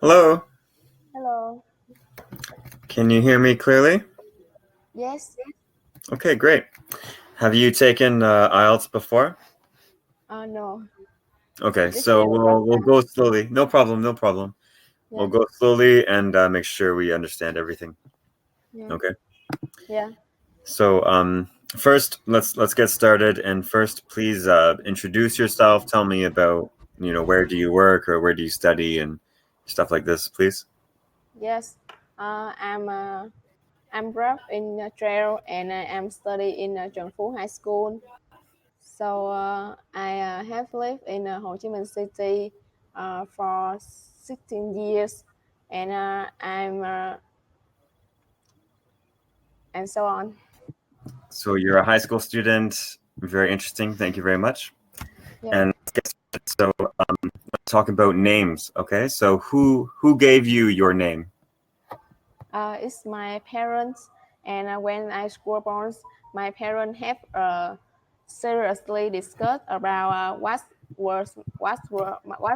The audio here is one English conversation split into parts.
Hello, Hello. can you hear me clearly? Yes. Okay, great. Have you taken IELTS before? No. Okay, This so is the first we'll time. go slowly. No problem, no problem. We'll Yeah. go slowly and make sure we understand everything. Yeah. Okay. Yeah. So first, let's get started. And first, please introduce yourself. Tell me about where do you work or where do you study and stuff like this, please. Yes. I'm brought in trail and I am studying in Trường Phú High School. So I have lived in Ho Chi Minh City for 16 years, and and so on. So you're a high school student. Very interesting. Thank you very much. Yeah. And let's get started. So let's talk about names. Okay. So who gave you your name? It's my parents, and when I was born, my parents have seriously discussed about what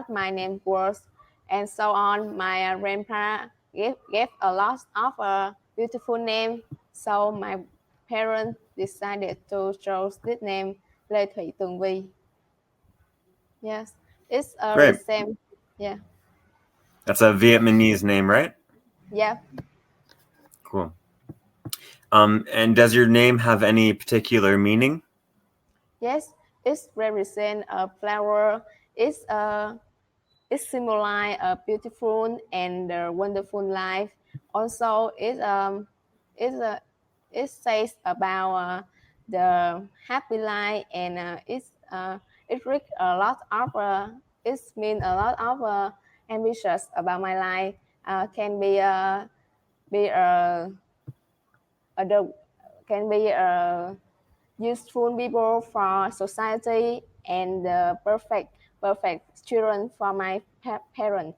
my name was, and so on. My grandpa gave a lot of beautiful name, so my parents decided to choose this name, Lê Thủy Tường Vi. Yes, it's a Great. recent. Yeah, That's a Vietnamese name, right? yeah. Cool. And does your name have any particular meaning? Yes, it represents a flower. It symbolizes a beautiful and wonderful life. Also, it says about the happy life, and it read a lot of it means a lot of ambitious about my life. Can be the can be useful people for society and perfect children for my parents.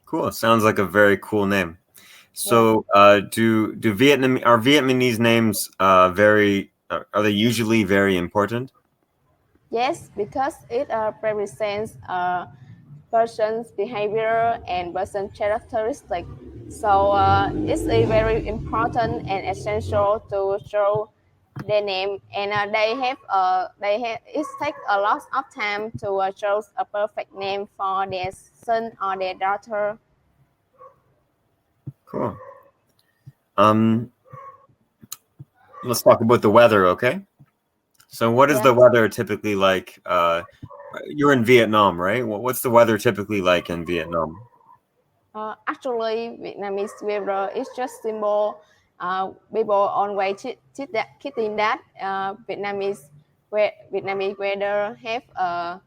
Cool. Sounds like a very cool name. Yeah. So, do Vietnamese names very are they usually very important? Yes, because it represents a person's behavior and person characteristic. So it's a very important and essential to show their name, and they have it takes a lot of time to choose a perfect name for their son or their daughter. Cool. Um, let's talk about the weather, okay? So, what is Yeah. the weather typically like? You're in Vietnam, right? What's the weather typically like in Vietnam? Actually, Vietnamese weather is just simple. People always keeping that Vietnamese weather have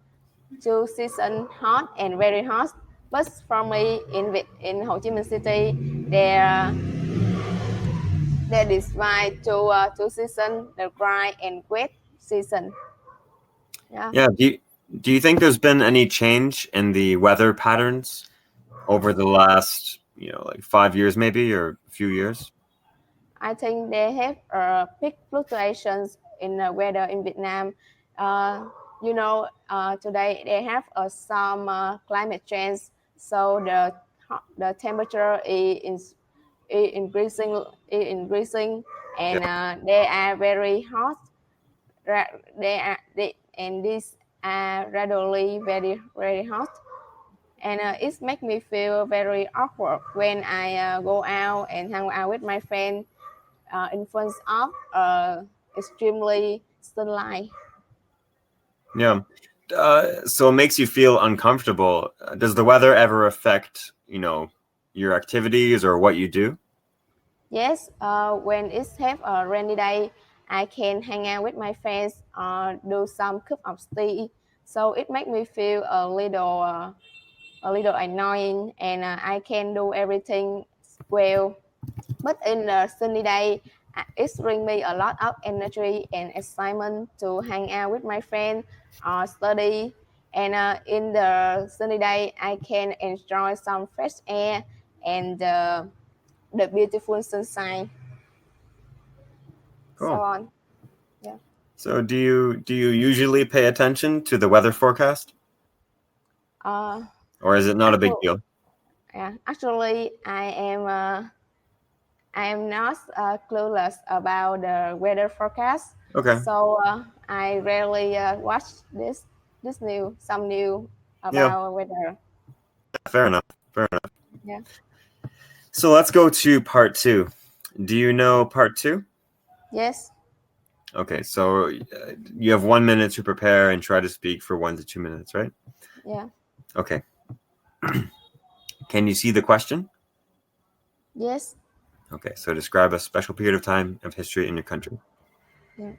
two seasons, hot and very hot. But for me, in Ho Chi Minh City, there they divide two seasons: the dry and wet season. Yeah. Yeah. Do you think there's been any change in the weather patterns over the last, like 5 years maybe or a few years? I think they have big fluctuations in the weather in Vietnam. Uh, today they have some climate change, so the temperature is increasing, and they are very hot. And these are gradually very very hot, and it makes me feel very awkward when I go out and hang out with my friends in front of extremely sunlight. Yeah. So it makes you feel uncomfortable. Does the weather ever affect, your activities or what you do? Yes, when it's have a rainy day, I can hang out with my friends, do some cup of tea. So it makes me feel a little annoying, and I can do everything well. But in the sunny day, it brings me a lot of energy and excitement to hang out with my friends or study. And in the sunny day, I can enjoy some fresh air and the beautiful sunshine. Cool. so on. Yeah. So do you usually pay attention to the weather forecast, Uh, or is it not a big actually, deal? yeah, actually, I am not clueless about the weather forecast, Okay. so I rarely watch some new Yeah. about weather. Fair enough. Fair enough. Yeah. So let's go to part 2. Do you know part 2? Yes. Okay. So you have 1 minute to prepare and try to speak for 1 to 2 minutes, right? Yeah. Okay. Can you see the question? Yes. Okay. So describe a special period of time of history in your country. Yeah.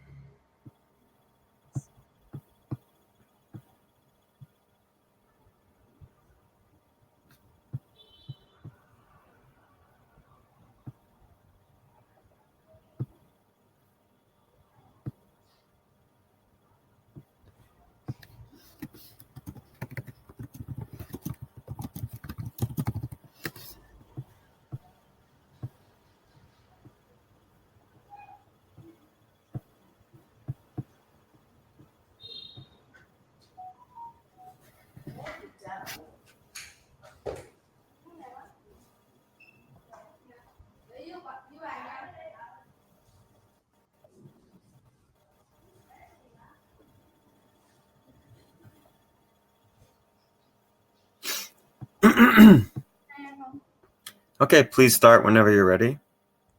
Okay. Please start whenever you're ready.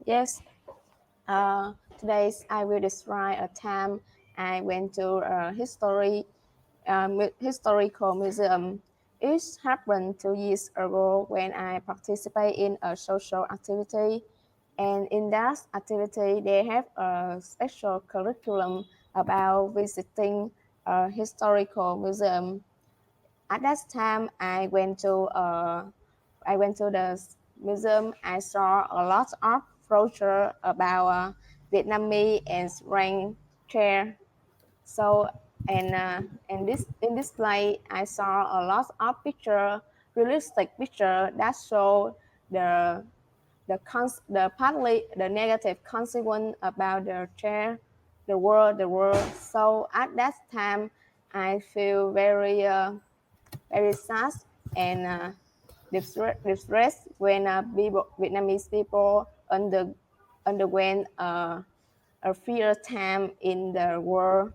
Yes. Today I will describe a time I went to a historical museum. It happened 2 years ago when I participated in a social activity. And in that activity, they have a special curriculum about visiting a historical museum. At that time, I went to the museum. I saw a lot of brochure about Vietnamese and French chair. So and this in this play, I saw a lot of realistic picture that show the the partly the negative consequence about the chair, the world. So at that time, I feel very sad and distressed when Vietnamese people underwent a fear time in the war.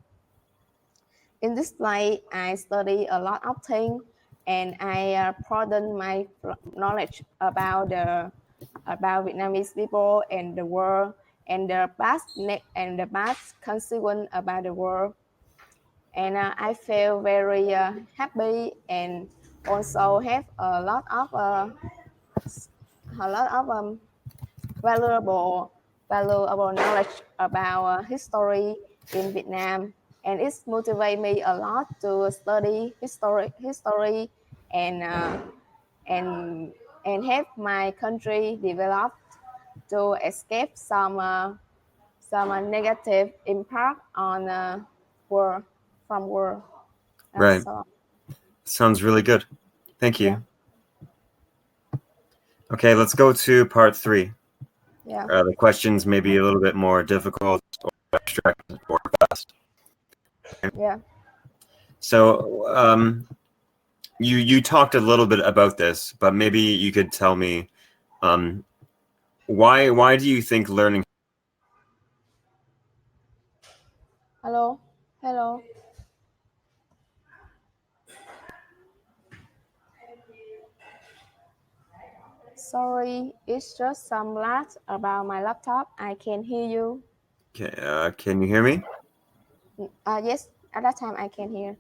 In this play, I study a lot of things and I broaden my knowledge about Vietnamese people and the world and the past consequence about the world. And I feel very happy and also have a lot of valuable knowledge about history in Vietnam, and it's motivated me a lot to study history and uh, and and help my country develop to escape some negative impact on war from war. Right. So Sounds really good. Thank yeah, you. Okay, let's go to part 3. yeah, The questions may be a little bit more difficult or abstract or fast. yeah. So you talked a little bit about this, but maybe you could tell me why do you think learning? Hello, hello. Sorry, it's just some lag about my laptop. I can hear you. Okay, can you hear me? Yes, at that time I can hear.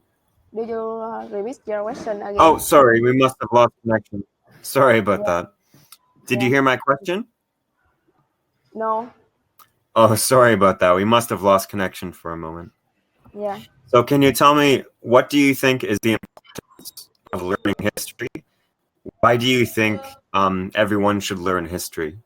Do you repeat your question Oh, again? sorry, we must have lost connection. Sorry about Yeah, that. Did you yeah. hear my question? No, Oh, sorry about that. We must have lost connection for a moment. yeah. So can you tell me what do you think is the importance of learning history? Why do you think everyone should learn history?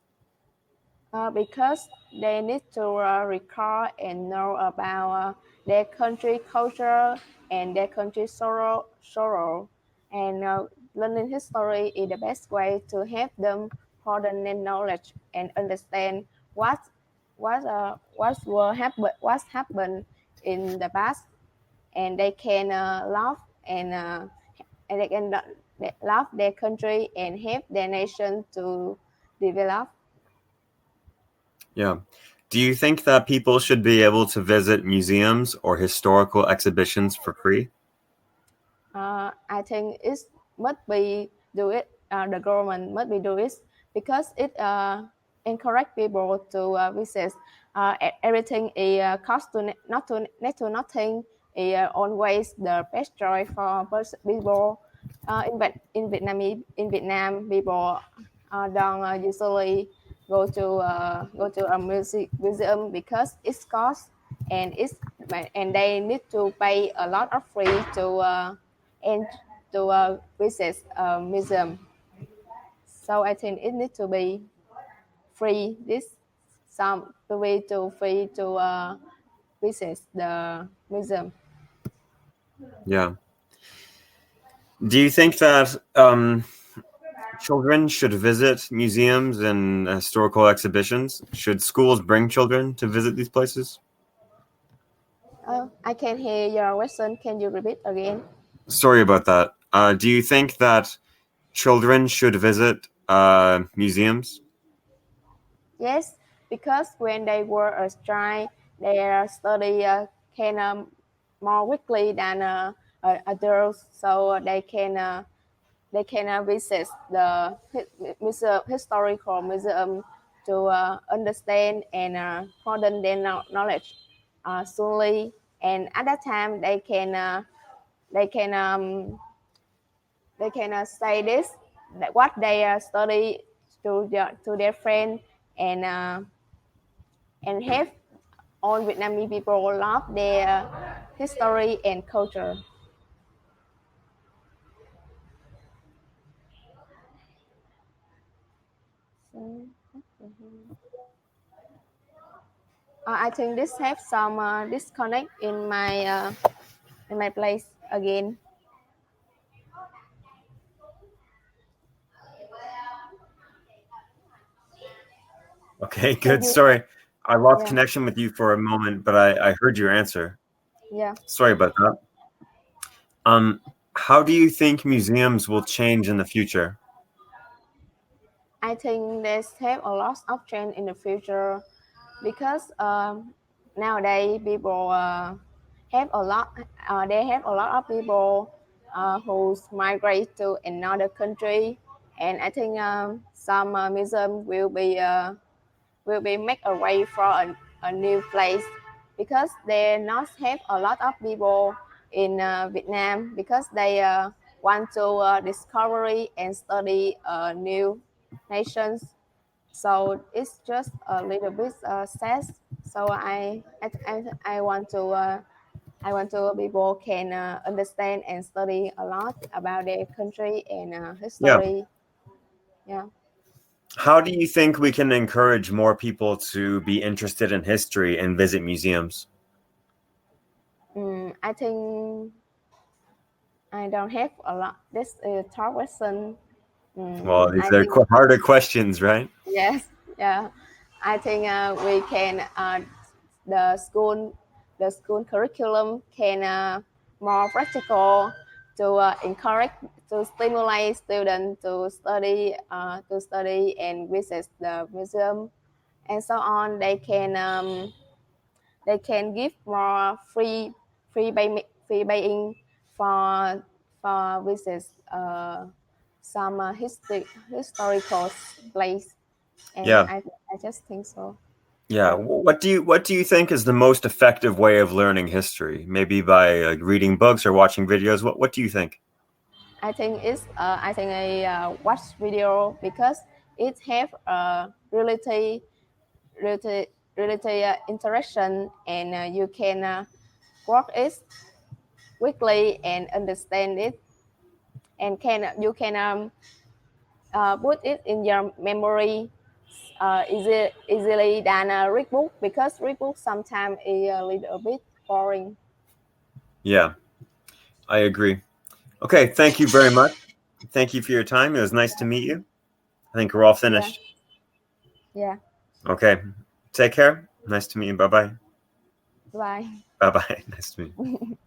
Because they need to recall and know about their country culture and their country sorrow. And learning history is the best way to help them broaden their knowledge and understand what's happened in the past, and they can love and they can love their country and help their nation to develop. Yeah. Do you think that people should be able to visit museums or historical exhibitions for free? I think it must be do it. The government must be do it because it encourage people to visit. Everything is cost to not to net to nothing. Is always the best choice for people. In Vietnam, people don't usually go to a museum because it's cost and and they need to pay a lot of fee and to visit a museum. So I think it needs to be free. This some to be to free to visit the museum. Yeah. Do you think that children should visit museums and historical exhibitions? Should schools bring children to visit these places? I can hear your question. Can you repeat again? Sorry about that. Do you think that children should visit museums? Yes, because when they were a child, their study can more quickly than adults, so they can visit the historical museum to understand and broaden their knowledge slowly. And at that time, they can say this that what they study to their friend and uh, and have all Vietnamese people love their history and culture. So, I think this have some disconnect in my place again. Okay, Can good. you? Sorry. I lost Yeah, connection with you for a moment, but I heard your answer. yeah. Sorry about that. Um, how do you think museums will change in the future? I think there's have a lot of trend in the future because nowadays people have a lot. They have a lot of people who migrate to another country, and I think some museum will be make a way for a new place because they not have a lot of people in Vietnam because they want to discover and study new nations. So it's just a little bit sad. So I want to people can understand and study a lot about their country and Yeah. history. Yeah. How do you think we can encourage more people to be interested in history and visit museums? I think I don't have a lot. This is third question. Well, these I are think harder questions, right? yes, yeah. I think we can the school the school curriculum can more practical to encourage to stimulate students to study and visit the museum and so on. They can give more free buying for visit some historical place, and Yeah. I just think so. Yeah. Yeah, What do you think is the most effective way of learning history? Maybe by reading books or watching videos. What do you think? I think I watch video because it have a reality interaction, and you can work it quickly and understand it, and can you can put it in your memory easily than a read book because read book sometimes is a little bit boring. Yeah, I agree. Okay, thank you very much. Thank you for your time. It was nice to meet you. I think we're all Yeah, finished. yeah. Okay, take care. Nice to meet you. Bye bye. Bye. Bye bye. Nice to meet you.